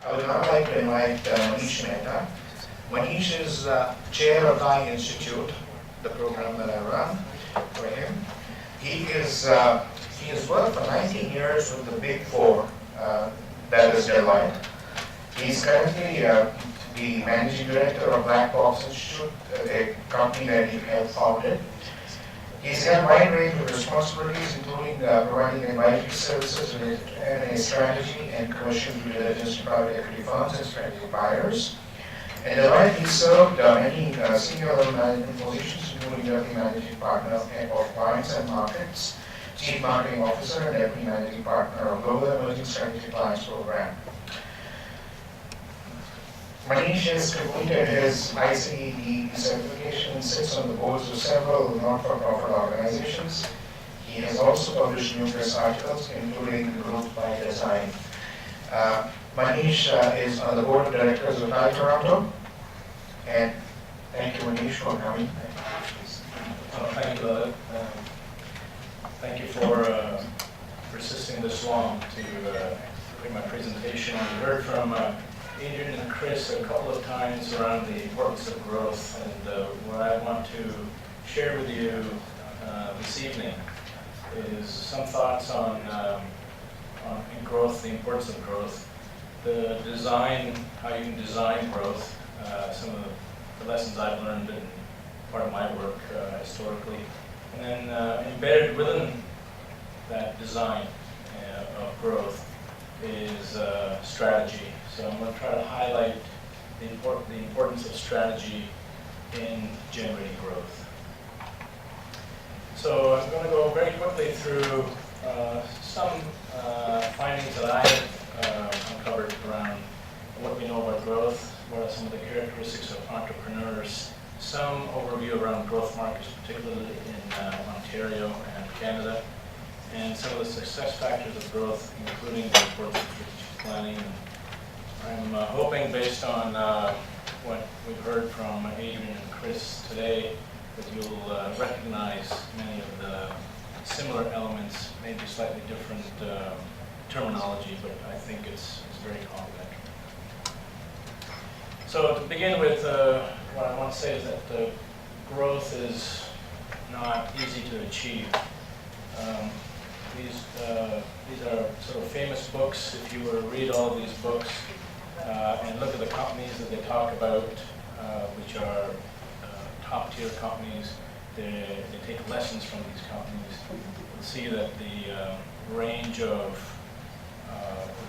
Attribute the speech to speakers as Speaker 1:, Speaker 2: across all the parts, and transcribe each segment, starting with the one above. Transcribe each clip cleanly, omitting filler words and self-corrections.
Speaker 1: I would now like to invite Maneesh Mehta. Maneesh is chair of the Institute, the program that I run for him. He has worked for 19 years with the Big Four, that is Deloitte. He's currently the managing director of Black Box Institute, a company that he helped founded. He's had a wide range of responsibilities, including providing advisory services related to M&A strategy and commercial due diligence to private equity firms and strategic buyers. And Deloitte, he served many senior level management positions, including deputy managing partner of clients and markets, chief marketing officer, and deputy managing partner of global emerging strategic clients program. Maneesh has completed his ICED certification and sits on the boards of several not-for-profit organizations. He has also published numerous articles, including Growth by Design. Maneesh is on the board of directors of TIE Toronto. And thank you, Maneesh, for coming.
Speaker 2: Thank you, Lilith. Thank you for persisting this long to bring my presentation. We heard from Adrian and Chris a couple of times around the importance of growth, and what I want to share with you this evening is some thoughts on growth, the importance of growth, the design, how you can design growth, some of the lessons I've learned in part of my work historically, and then embedded within that design of growth is strategy. So I'm going to try to highlight the importance of strategy in generating growth. So I'm going to go very quickly through some findings that I have uncovered around what we know about growth, what are some of the characteristics of entrepreneurs, some overview around growth markets, particularly in Ontario and Canada, and some of the success factors of growth, including the importance of strategic planning. I'm hoping, based on what we've heard from Adrian and Chris today, that you'll recognize many of the similar elements, maybe slightly different terminology, but I think it's very complementary. So to begin with, what I want to say is that growth is not easy to achieve. These are sort of famous books. If you were to read all of these books and look at the companies that they talk about, which are top-tier companies, they take lessons from these companies. You'll see that the range of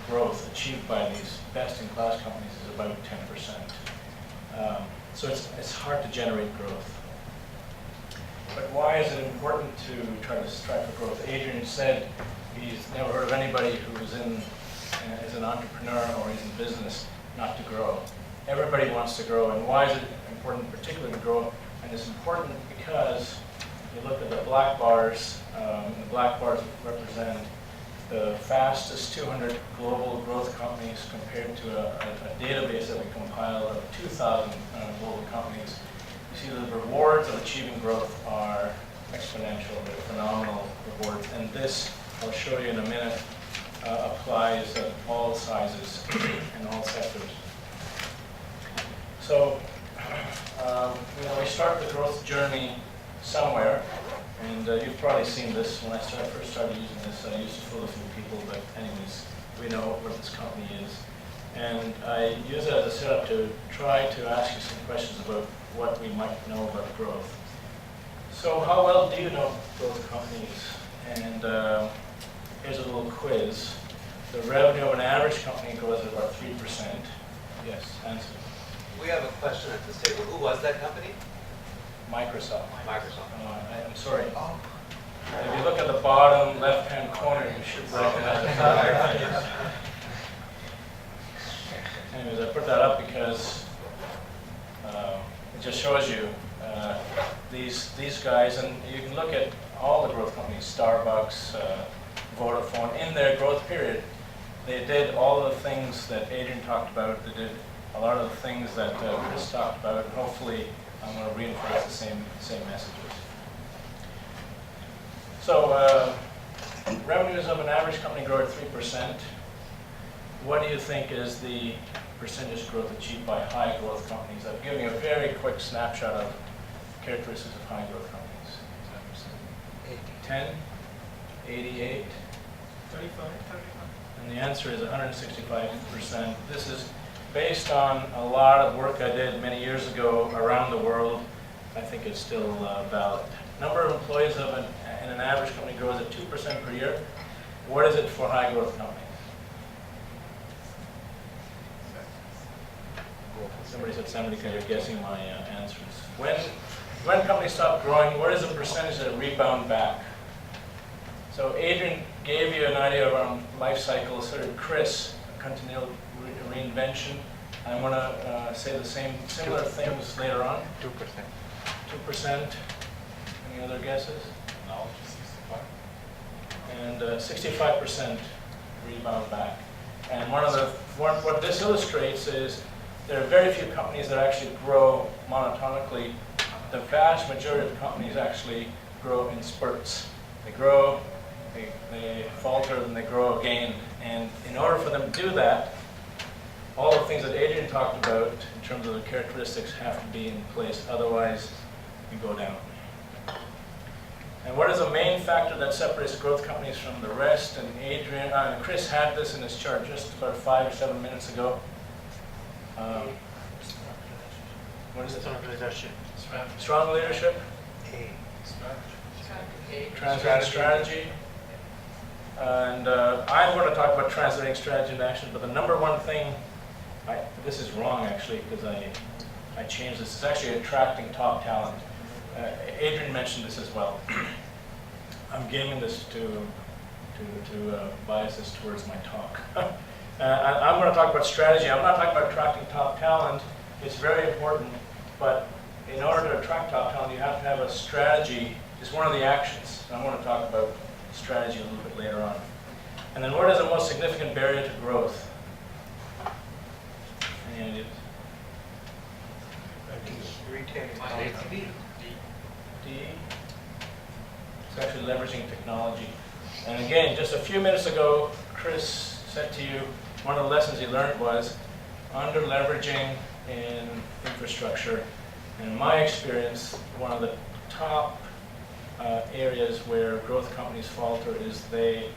Speaker 2: growth achieved by these best-in-class companies is about 10%. So it's hard to generate growth. But why is it important to try to strive for growth? Adrian said he's never heard of anybody who is as an entrepreneur or is in business not to grow. Everybody wants to grow, and why is it important particularly to grow? And it's important because you look at the black bars, the black bars represent the fastest 200 global growth companies compared to a database that we compiled of 2,000 global companies. You see the rewards of achieving growth are exponential, they're phenomenal rewards, and this, I'll show you in a minute, applies at all sizes and all sectors. So, we start the growth journey somewhere, and you've probably seen this. When I first started using this, I used to fool a few people, but anyways, we know what this company is. And I use it as a setup to try to ask you some questions about what we might know about growth. So how well do you know growth companies? And here's a little quiz. The revenue of an average company grows at about 3%. Yes, answer.
Speaker 3: We have a question at this table. Who was that company?
Speaker 2: Microsoft.
Speaker 3: Microsoft.
Speaker 2: I'm sorry. Oh. If you look at the bottom left-hand corner, you should recognize it. Anyways, I put that up because it just shows you these guys, and you can look at all the growth companies, Starbucks, Vodafone. In their growth period, they did all of the things that Adrian talked about. They did a lot of the things that Chris talked about, and hopefully I'm going to reinforce the same messages. So revenues of an average company grow at 3%. what do you think is the percentage growth achieved by high growth companies? I've given you a very quick snapshot of characteristics of high growth companies. 10, 88,
Speaker 4: 35.
Speaker 2: and the answer is 165%. This is based on a lot of work I did many years ago around the world. I think it's still valid. Number of employees in an average company grows at 2% per year. What is it for high growth companies? Somebody said 70 because you're guessing my answers. When companies stop growing, what is the percentage that rebound back? So Adrian gave you an idea around life cycle. So did Chris, continual reinvention. I'm going to say the similar things later on. 2%. Any other guesses?
Speaker 4: No, 65.
Speaker 2: And 65% rebound back. And what this illustrates is there are very few companies that actually grow monotonically. The vast majority of companies actually grow in spurts. They grow, they falter, and they grow again. And in order for them to do that, all the things that Adrian talked about in terms of the characteristics have to be in place. Otherwise, you go down. And what is the main factor that separates growth companies from the rest? And Adrian, Chris had this in his chart just about 5 or 7 minutes ago. What is it?
Speaker 4: Strong leadership.
Speaker 2: Strong leadership, translating strategy. And I'm going to talk about translating strategy into action, but the number one thing, this is wrong actually because I changed this. It's actually attracting top talent. Adrian mentioned this as well. I'm gaming this to bias this towards my talk. I'm going to talk about strategy. I'm not talking about attracting top talent. It's very important, but in order to attract top talent, you have to have a strategy. It's one of the actions. I'm going to talk about strategy a little bit later on. And then what is the most significant barrier to growth? Any ideas? D. It's actually leveraging technology. And again, just a few minutes ago, Chris said to you, one of the lessons he learned was under leveraging in infrastructure. And in my experience, one of the top areas where growth companies falter is they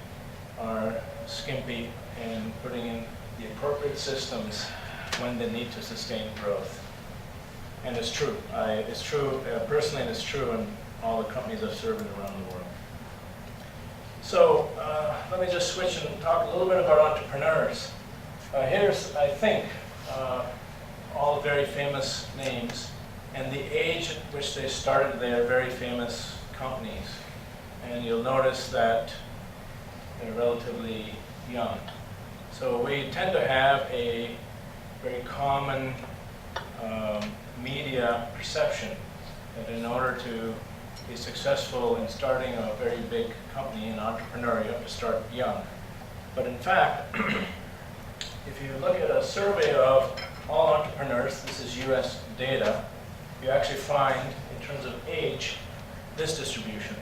Speaker 2: are skimpy in putting in the appropriate systems when they need to sustain growth. And it's true. It's true personally, and it's true in all the companies I've served in around the world. So let me just switch and talk a little bit about entrepreneurs. Here's, I think, all very famous names and the age at which they started their very famous companies. And you'll notice that they're relatively young. So we tend to have a very common media perception that in order to be successful in starting a very big company, an entrepreneur, you have to start young. But in fact, if you look at a survey of all entrepreneurs, this is US data, you actually find, in terms of age, this distribution,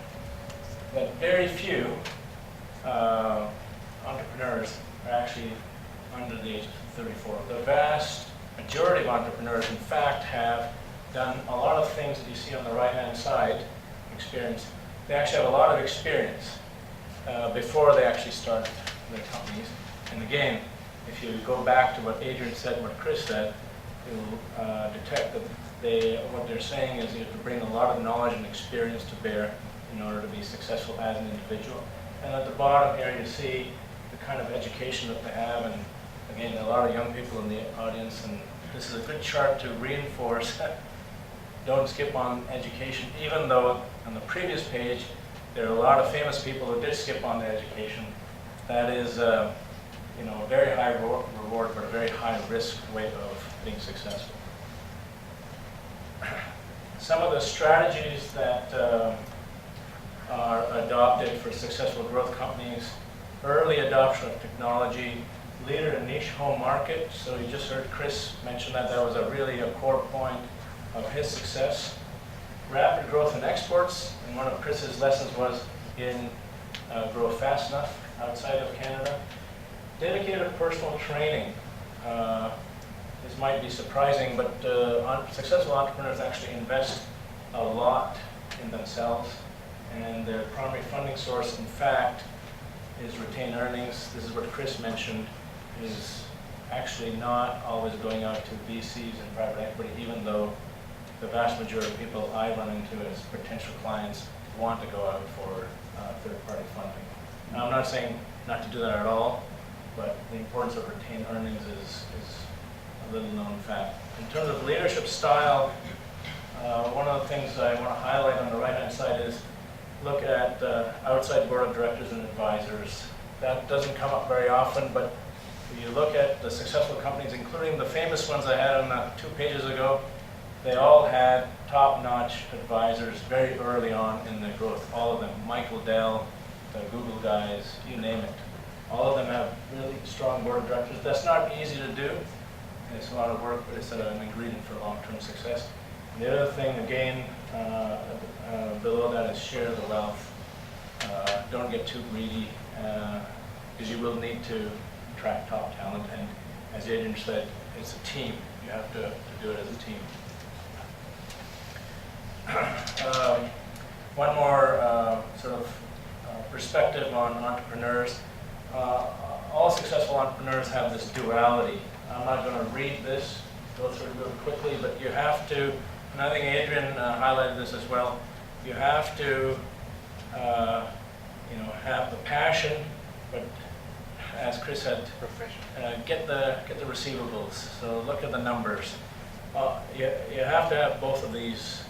Speaker 2: that very few entrepreneurs are actually under the age of 34. The vast majority of entrepreneurs, in fact, have done a lot of things that you see on the right-hand side, experience. They actually have a lot of experience before they actually start their companies. And again, if you go back to what Adrian said and what Chris said, you'll detect that what they're saying is you have to bring a lot of knowledge and experience to bear in order to be successful as an individual. And at the bottom here, you see the kind of education that they have. And again, a lot of young people in the audience, and this is a good chart to reinforce don't skip on education, even though on the previous page, there are a lot of famous people who did skip on their education. That is a very high reward, but a very high risk way of being successful. Some of the strategies that are adopted for successful growth companies: early adoption of technology, leader in niche home market. So you just heard Chris mention that. That was really a core point of his success. Rapid growth in exports, and one of Chris's lessons was in grow fast enough outside of Canada. Dedicated personal training. This might be surprising, but successful entrepreneurs actually invest a lot in themselves, and their primary funding source, in fact, is retained earnings. This is what Chris mentioned, is actually not always going out to VCs and private equity, even though the vast majority of people I run into as potential clients want to go out for third-party funding. Now, I'm not saying not to do that at all, but the importance of retained earnings is a little known fact. In terms of leadership style, one of the things I want to highlight on the right-hand side is look at outside board of directors and advisors. That doesn't come up very often, but if you look at the successful companies, including the famous ones I had on 2 pages ago, they all had top-notch advisors very early on in their growth. All of them, Michael Dell, the Google guys, you name it. All of them have really strong board of directors. That's not easy to do. It's a lot of work, but it's an ingredient for long-term success. And the other thing, again, below that is share the wealth. Don't get too greedy, because you will need to attract top talent. And as Adrian said, it's a team. You have to do it as a team. One more sort of perspective on entrepreneurs. All successful entrepreneurs have this duality. I'm not going to read this, go through it really quickly, but you have to, and I think Adrian highlighted this as well, you have to have the passion, but as Chris said, get the receivables. So look at the numbers. You have to have both of these.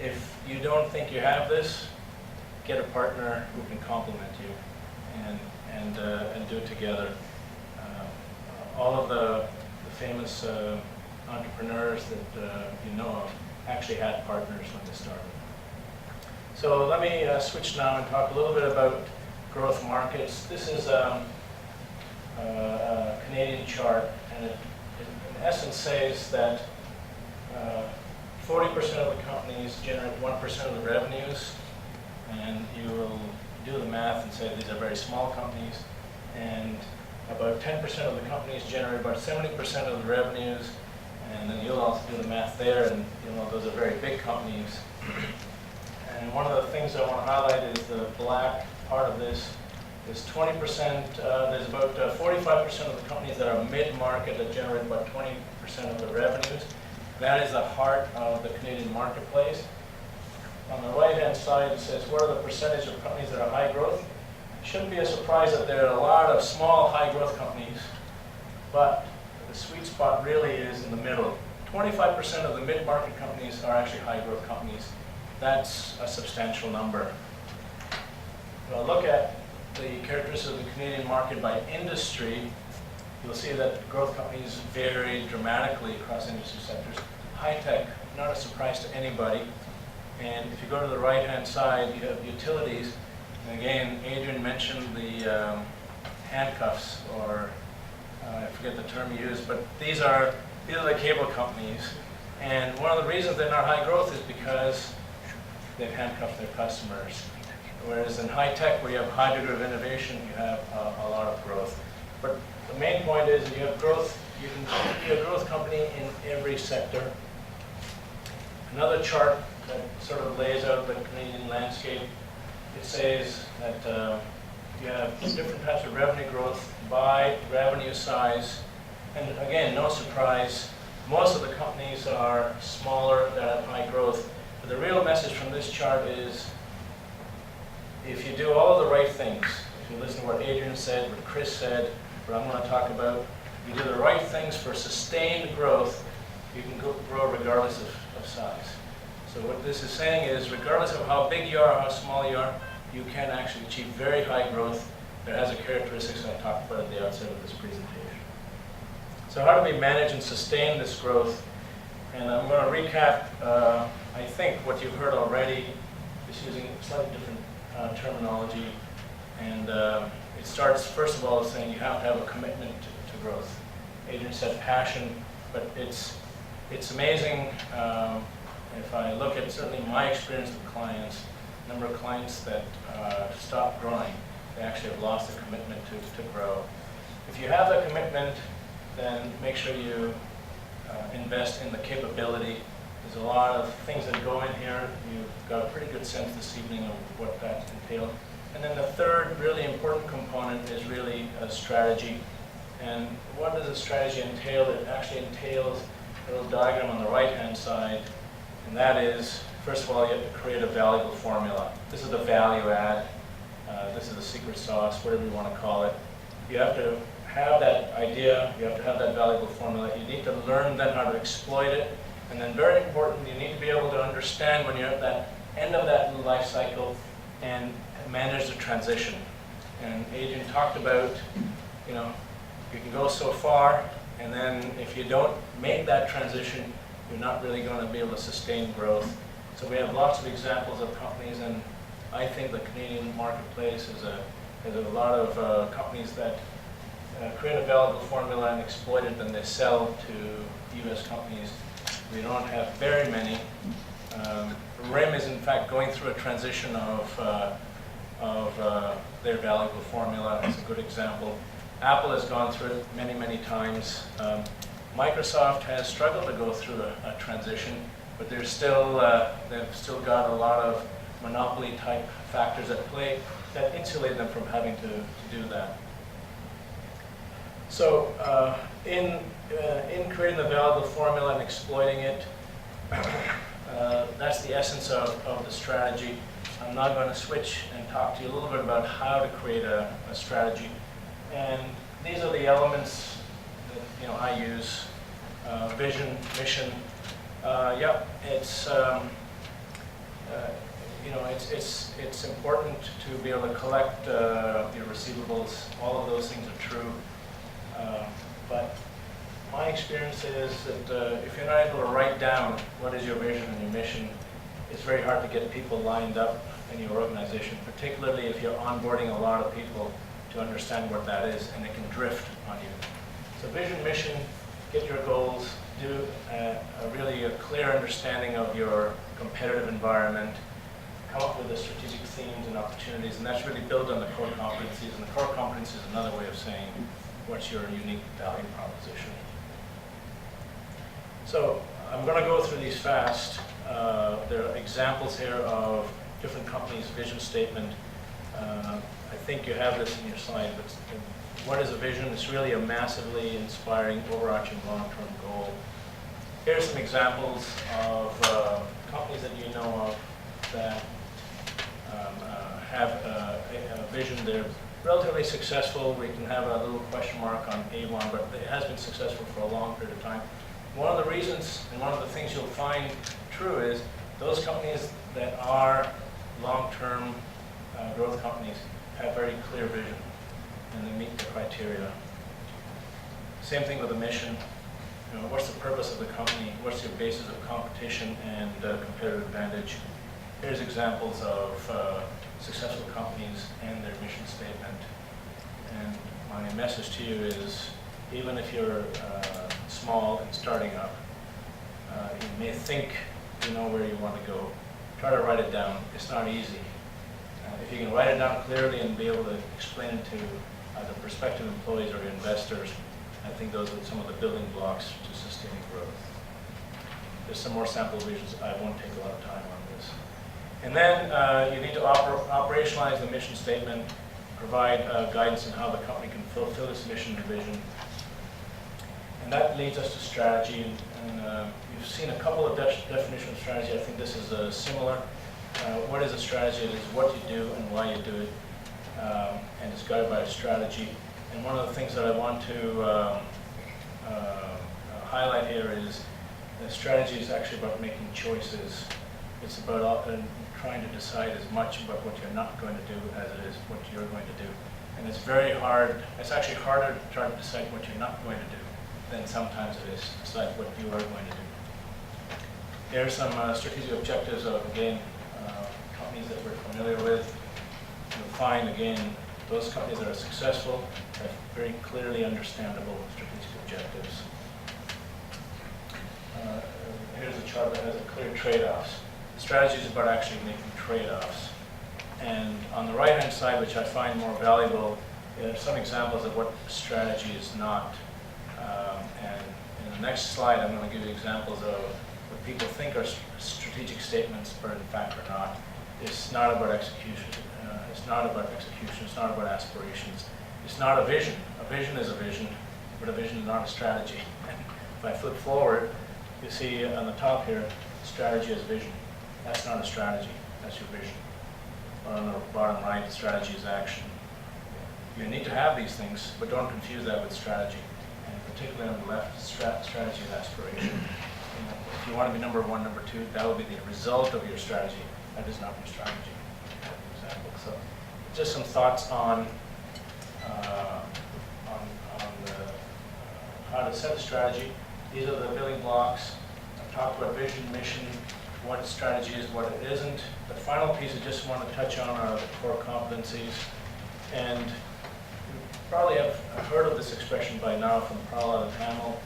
Speaker 2: If you don't think you have this, get a partner who can complement you and do it together. All of the famous entrepreneurs that you know of actually had partners when they started. So let me switch now and talk a little bit about growth markets. This is a Canadian chart, and it in essence says that 40% of the companies generate 1% of the revenues, and you will do the math and say these are very small companies, and about 10% of the companies generate about 70% of the revenues, and then you'll also do the math there, and those are very big companies. And one of the things I want to highlight is the black part of this is 20%, there's about 45% of the companies that are mid-market that generate about 20% of the revenues. That is the heart of the Canadian marketplace. On the right-hand side, it says, what are the percentage of companies that are high growth? It shouldn't be a surprise that there are a lot of small, high-growth companies, but the sweet spot really is in the middle. 25% of the mid-market companies are actually high-growth companies. That's a substantial number. Well, look at the characteristics of the Canadian market by industry. You'll see that growth companies vary dramatically across industry sectors. High-tech, not a surprise to anybody. And if you go to the right-hand side, you have utilities. And again, Adrian mentioned the handcuffs, or I forget the term he used, but these are the cable companies. And one of the reasons they're not high growth is because they've handcuffed their customers. Whereas in high-tech, where you have a high degree of innovation, you have a lot of growth. But the main point is that you have growth. You can be a growth company in every sector. Another chart that sort of lays out the Canadian landscape, it says that you have different types of revenue growth by revenue size. And again, no surprise, most of the companies are smaller that have high growth. But the real message from this chart is, if you do all the right things, if you listen to what Adrian said, what Chris said, what I'm going to talk about, if you do the right things for sustained growth, you can grow regardless of size. So what this is saying is, regardless of how big you are, how small you are, you can actually achieve very high growth that has the characteristics I talked about at the outset of this presentation. So how do we manage and sustain this growth? And I'm going to recap, I think, what you've heard already, just using slightly different terminology. And it starts, first of all, saying you have to have a commitment to growth. Adrian said passion, but it's amazing. If I look at certainly my experience with clients, the number of clients that stop growing, they actually have lost the commitment to grow. If you have that commitment, then make sure you invest in the capability. There's a lot of things that go in here. You've got a pretty good sense this evening of what that entails. And then the third really important component is really a strategy. And what does a strategy entail? It actually entails a little diagram on the right-hand side, and that is, first of all, you have to create a valuable formula. This is the value add. This is the secret sauce, whatever you want to call it. You have to have that idea. You have to have that valuable formula. You need to learn then how to exploit it. And then very important, you need to be able to understand when you're at that end of that life cycle and manage the transition. And Adrian talked about, you know, you can go so far, and then if you don't make that transition, you're not really going to be able to sustain growth. So we have lots of examples of companies, and I think the Canadian marketplace has a lot of companies that create a valuable formula and exploit it, and they sell to US companies. We don't have very many. RIM is in fact going through a transition of their valuable formula. It's a good example. Apple has gone through it many, many times. Microsoft has struggled to go through a transition, but they've still got a lot of monopoly type factors at play that insulate them from having to do that. So in creating the valuable formula and exploiting it, that's the essence of the strategy. I'm now going to switch and talk to you a little bit about how to create a strategy. And these are the elements that I use: vision, mission. It's important to be able to collect your receivables. All of those things are true. But my experience is that if you're not able to write down what is your vision and your mission, it's very hard to get people lined up in your organization, particularly if you're onboarding a lot of people to understand what that is, and it can drift on you. So vision, mission, get your goals, do a clear understanding of your competitive environment, come up with the strategic themes and opportunities, and that's really built on the core competencies. And the core competencies is another way of saying what's your unique value proposition. So I'm going to go through these fast. There are examples here of different companies' vision statement. I think you have this in your slide, but what is a vision? It's really a massively inspiring, overarching long-term goal. Here's some examples of companies that you know of that have a vision. They're relatively successful. We can have a little question mark on Avon, but it has been successful for a long period of time. One of the reasons and one of the things you'll find true is those companies that are long-term growth companies have very clear vision and they meet the criteria. Same thing with the mission. What's the purpose of the company? What's your basis of competition and competitive advantage? Here's examples of successful companies and their mission statement. And my message to you is, even if you're small and starting up, you may think you know where you want to go. Try to write it down. It's not easy. If you can write it down clearly and be able to explain it to either prospective employees or your investors, I think those are some of the building blocks to sustaining growth. There's some more sample visions. I won't take a lot of time on this. And then you need to operationalize the mission statement, provide guidance on how the company can fulfill its mission and vision. And that leads us to strategy. And you've seen a couple of definitions of strategy. I think this is similar. What is a strategy? It is what you do and why you do it. And it's guided by a strategy. And one of the things that I want to highlight here is that strategy is actually about making choices. It's about often trying to decide as much about what you're not going to do as it is what you're going to do. And it's very hard. It's actually harder to try to decide what you're not going to do than sometimes it is to decide what you are going to do. Here are some strategic objectives of, again, companies that we're familiar with. You'll find, again, those companies that are successful have very clearly understandable strategic objectives. Here's a chart that has a clear trade-offs. Strategy is about actually making trade-offs. And on the right-hand side, which I find more valuable, some examples of what strategy is not. And in the next slide, I'm going to give you examples of what people think are strategic statements, but in fact are not. It's not about execution. It's not about execution. It's not about aspirations. It's not a vision. A vision is a vision, but a vision is not a strategy. If I flip forward, you see on the top here, strategy is vision. That's not a strategy. That's your vision. Or on the bottom right, strategy is action. You need to have these things, but don't confuse that with strategy. And particularly on the left, strategy is aspiration. If you want to be number one, number two, that will be the result of your strategy. That is not your strategy. For example. So, just some thoughts on how to set a strategy. These are the building blocks. I've talked about vision, mission, what strategy is, what it isn't. The final piece I just want to touch on are the core competencies. And you probably have heard of this expression by now from Prahlad and Hamel.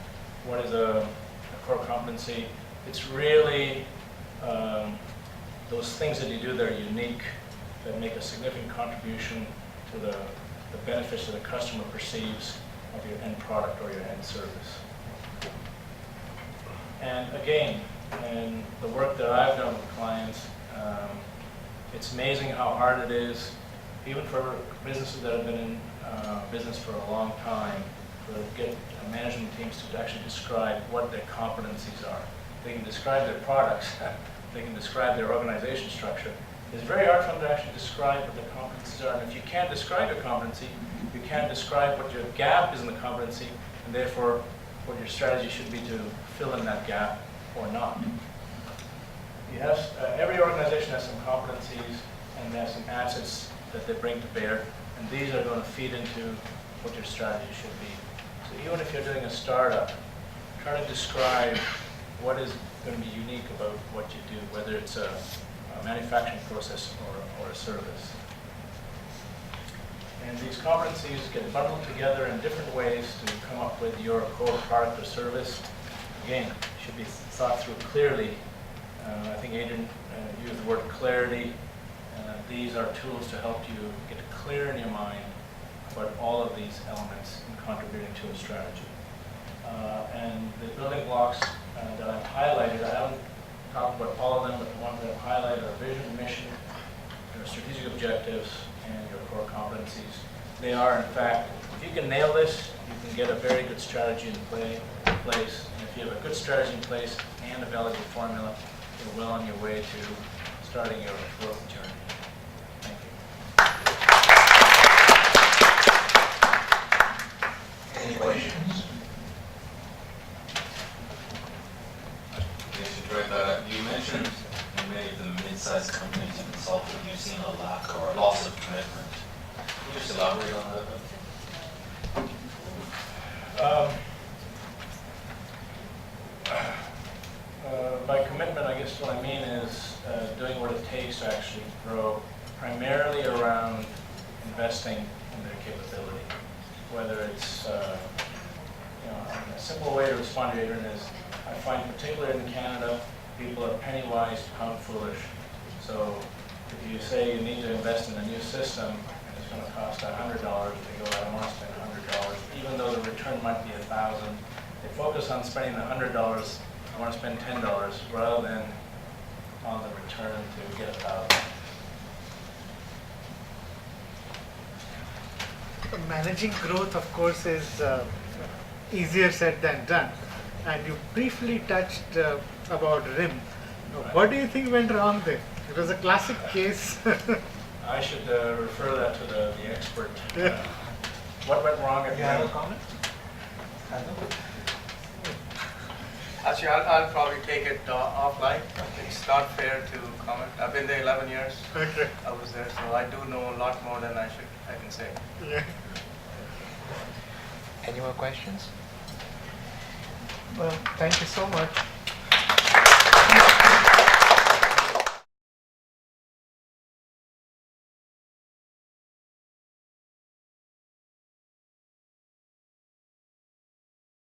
Speaker 2: What is a core competency? It's really those things that you do that are unique, that make a significant contribution to the benefits that the customer perceives of your end product or your end service. And again, in the work that I've done with clients, it's amazing how hard it is, even for businesses that have been in business for a long time, to get management teams to actually describe what their competencies are. They can describe their products, they can describe their organization structure. It's very hard for them to actually describe what their competencies are. And if you can't describe your competency, you can't describe what your gap is in the competency, and therefore what your strategy should be to fill in that gap or not. You have, every organization has some competencies and they have some assets that they bring to bear, and these are going to feed into what your strategy should be. So even if you're doing a startup, try to describe what is going to be unique about what you do, whether it's a manufacturing process or a service. And these competencies get bundled together in different ways to come up with your core product or service. Again, should be thought through clearly. I think Adrian used the word clarity. These are tools to help you get clear in your mind about all of these elements in contributing to a strategy. And the building blocks that I've highlighted, I haven't talked about all of them, but the ones that I've highlighted are vision, mission, your strategic objectives, and your core competencies. They are, in fact, if you can nail this, you can get a very good strategy in place. And if you have a good strategy in place and a valuable formula, you're well on your way to starting your growth journey. Thank you.
Speaker 1: Any questions?
Speaker 4: You mentioned in many of the mid-sized companies you consulted, you've seen a lack or a loss of commitment. Can you just elaborate on that?
Speaker 2: By commitment, I guess what I mean is doing what it takes to actually grow, primarily around investing in their capability. Whether it's, a simple way to respond to Adrian is, I find particularly in Canada, people are penny wise, pound foolish. So if you say you need to invest in a new system and it's going to cost $100, they go, I don't want to spend $100, even though the return might be $1,000. They focus on spending the $100, I want to spend $10, rather than on the return to get $1,000.
Speaker 5: Managing growth, of course, is easier said than done. And you briefly touched about RIM.
Speaker 2: Right.
Speaker 5: What do you think went wrong there? It was a classic case.
Speaker 2: I should refer that to the expert. What went wrong at
Speaker 5: You have a
Speaker 2: RIM?
Speaker 5: comment?
Speaker 6: Actually, I'll probably take it offline. It's not fair to comment. I've been there 11 years.
Speaker 5: Okay.
Speaker 6: I was there, so I do know a lot more than I can say.
Speaker 5: Yeah.
Speaker 7: Any more questions?
Speaker 5: Well, thank you so much.